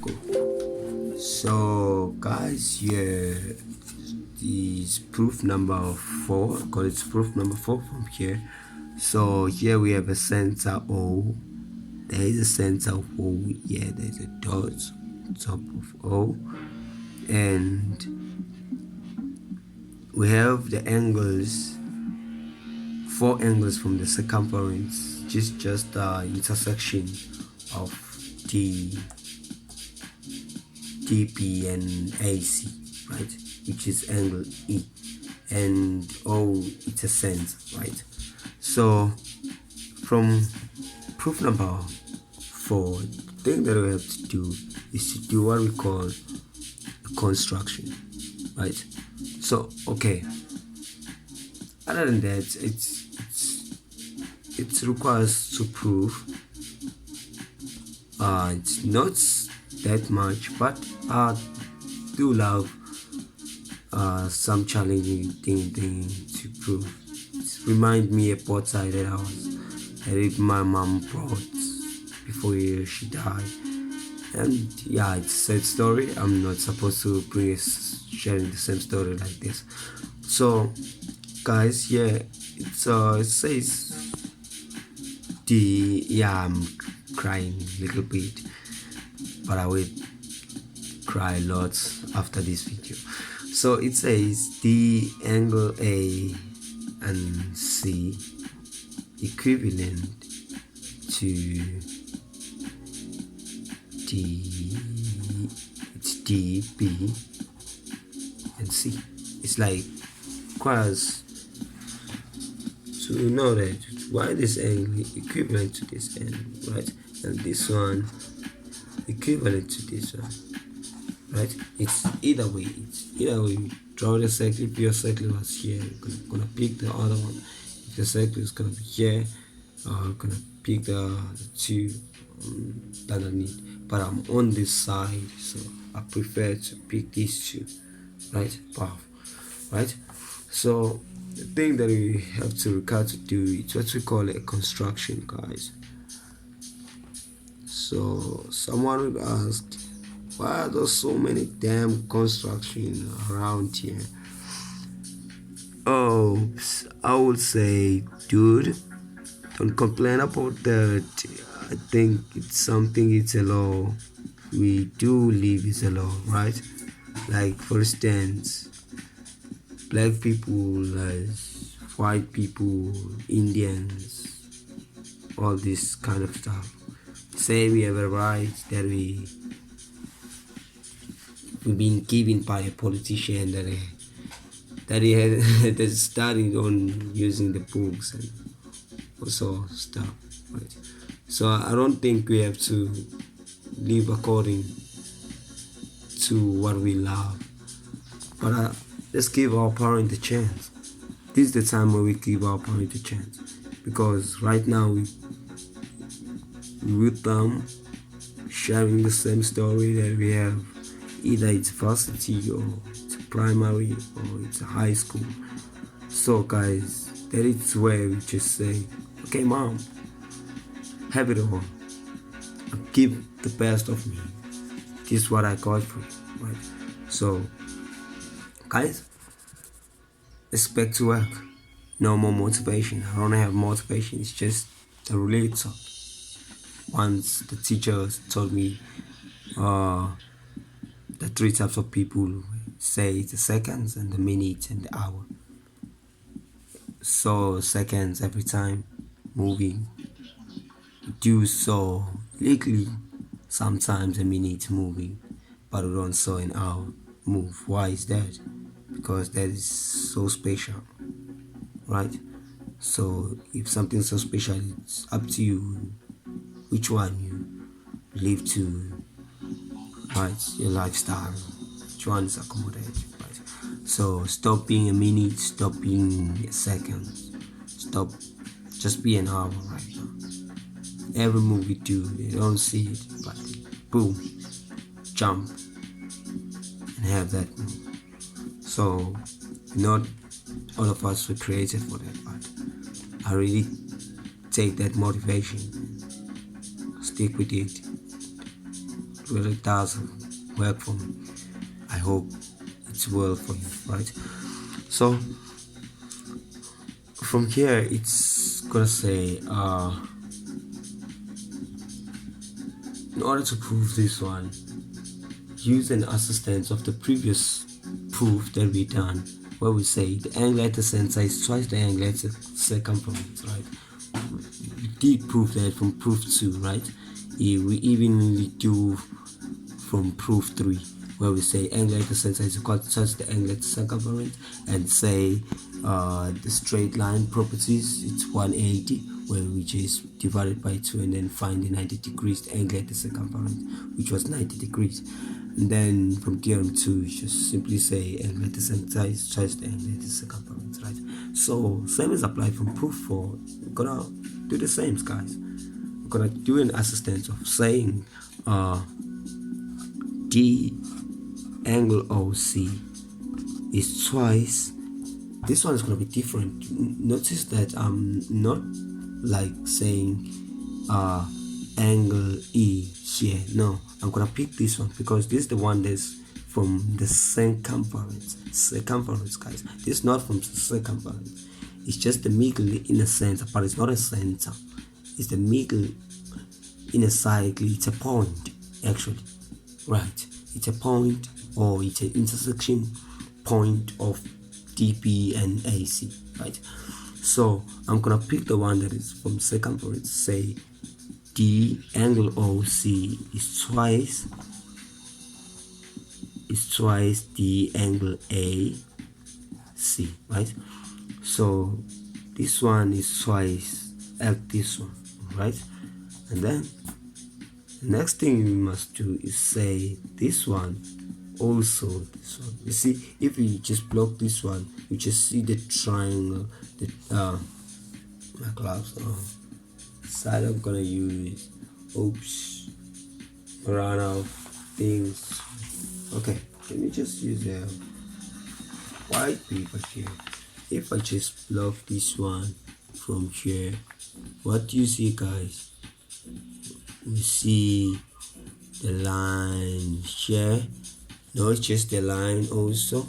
Cool. So guys, here is proof number 4. I call it proof number 4 from here. So here we have a center O. There is a center of O. Yeah, there's a dot on top of O, and we have the angles, 4 angles from the circumference, just intersection of the DP and AC, right? Which is angle E, and O, it's a center, right? So from proof number 4, the thing that we have to do is to do what we call a construction, right? So okay, other than that, it requires to prove. It's not that much, but I do love some challenging thing to prove. It reminds me of what I that my mom brought before she died, and yeah, it's a sad story. I'm not supposed to bring sharing the same story like this. So guys, yeah, it says I'm crying a little bit, but I will cry a lot after this video. So it says the angle A and C equivalent to D, B, and C. It's like requires to know that why this angle equivalent to this angle, right? And this one equivalent to this one, right? It's either way. Draw the circle. If your circle was here, you're gonna pick the other one. If your circle is gonna be here, I'm gonna pick the two underneath. But I'm on this side, so I prefer to pick these two, right? Powerful, right? So the thing that we have to recall to do is what we call a construction, guys. So someone would ask, why are there so many damn construction around here? Oh, I would say, dude, don't complain about that. I think it's a law. We do live is a law, right? Like for instance, black people, white people, Indians, all this kind of stuff. Say we have a right that we've been given by a politician that he had that studied on using the books and also stuff, right? So I don't think we have to live according to what we love, but let's give our parents a chance. This is the time where we give our parents a chance, because right now we with them sharing the same story that we have. Either it's varsity or it's primary or it's high school. So guys, that is where we just say, okay mom, have it all. I'll give the best of me. This is what I got for you, right? So guys, let's back to work. No more motivation. I don't have motivation. It's just the related. Once the teachers told me the 3 types of people, say the seconds and the minutes and the hour. So seconds every time moving, do so lately, sometimes a minute moving, but we don't saw an hour move. Why is that? Because that is so special, right? So if something's so special, it's up to you which one you live to, right? Your lifestyle, which one is accommodated, right? So stop being a minute, stop being a second, stop, just be an hour right now. Every move we do, they don't see it, but boom, jump and have that move. So not all of us were created for that, but I really take that motivation, stick with it, really does work for me. I hope it's well for you, right? So from here it's gonna say in order to prove this one, use an assistance of the previous proof that we done, where we say the angle at the center is twice the angle at the circumference, right? We did prove that from proof 2, right? We even do from proof 3, where we say angle at the center is equal to twice the angle at the circumference, and say the straight line properties, it's 180, where we just divide it by 2 and then find the 90 degrees angle at the circumference, which was 90 degrees. And then from theorem 2, just simply say angle at the center is twice the angle at the circumference, right? So same is applied from proof 4. We're gonna do the same, guys. We're gonna do an assistance of saying D angle OC is twice. This one is going to be different. Notice that I'm not like saying angle E here. No, I'm going to pick this one because this is the one that's from the circumference. Circumference, guys. This is not from circumference. It's just the middle in a center, but it's not a center. It's the middle in a cycle. It's a point, actually. Right, it's a point, or it's an intersection point of DP and AC, right? So I'm gonna pick the one that is from circumference. Say D angle OC is twice D angle AC, right? So this one is twice at this one, right? And then next thing we must do is say this one also this one. You see, if we just block this one, you just see the triangle. My gloves side I'm gonna use. Oops, run out of things. Okay, let me just use a white paper here. If I just block this one from here, what do you see, guys? We see the line here. No, it's just the line also.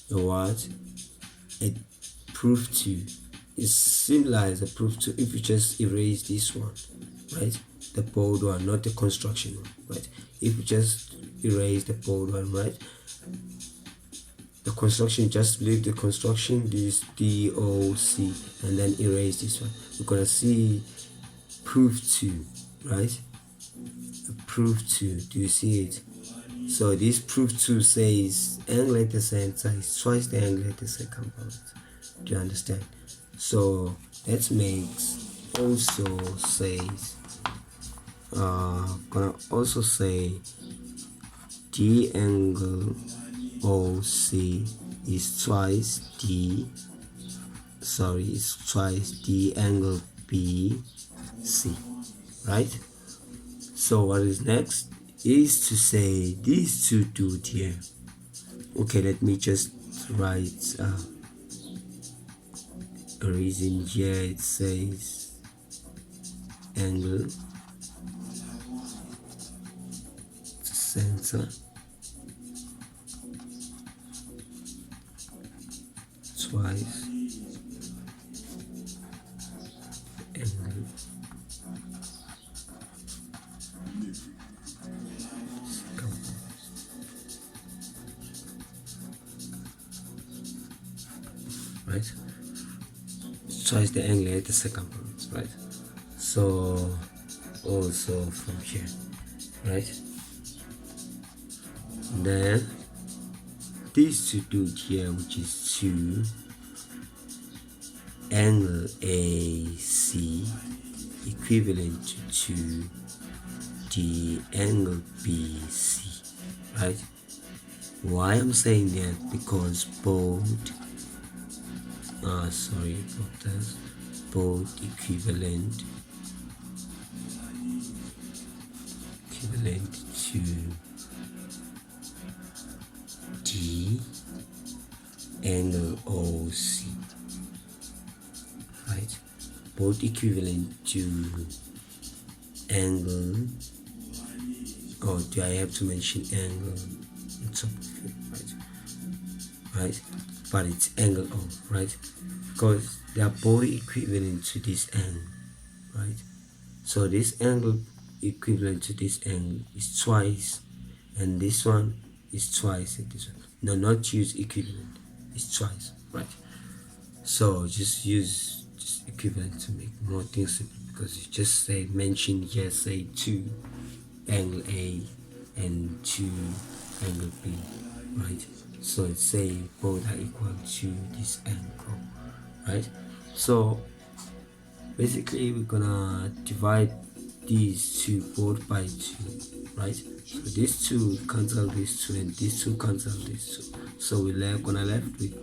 The what? A proof 2 is similar as a proof 2 if you just erase this one, right? The bold one, not the construction one, right? If you just erase the bold one, right? The construction, just leave the construction, this DOC, and then erase this one. We're gonna see proof 2, right? Proof 2, do you see it? So this proof 2 says angle at the center is twice the angle at the circumference. Do you understand? So that makes also says gonna also say D angle OC is twice D angle BC, right? So what is next is to say these two dudes here. Okay, let me just write a reason here. It says angle center twice angle right? Twice the angle at the circumference, right? So also from here, right? Then these two dudes here, which is 2 angle AC equivalent to the angle BC, right? Why I'm saying that? Because both equivalent to D angle OC, right? Both equivalent to angle or do I have to mention angle on top of it, right? But it's angle O, right? Because they are both equivalent to this angle, right? So this angle equivalent to this angle is twice, and this one is twice at this one. No, not use equivalent, it's twice, right? So just use just equivalent to make more things simple, because you just say mention here, say 2 angle A and 2 angle B, right? So it's say both are equal to this angle, right? So basically we're gonna divide these two both by 2, right? So these two cancel these 2 and these two cancel these 2, so we're gonna left with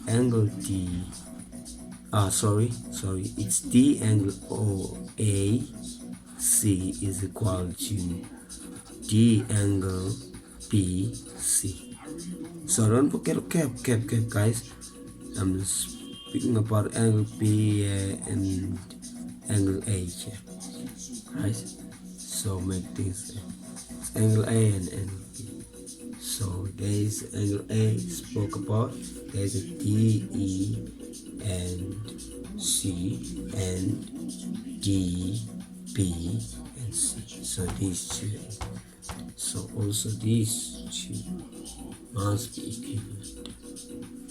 angle D, it's D angle OAC is equal to D angle BC. So don't forget cap guys. I'm speaking about angle B and angle A here, right? So make things it's angle A and angle B. So there is angle A spoke about. There's a D, E, and C, and D, B, and C. So these two. So also these two must be equivalent,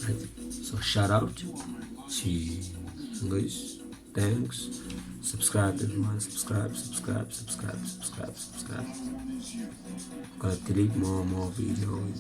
right? So shout out to English. Thanks. Subscribe everyone. Subscribe. I'm gonna delete more videos.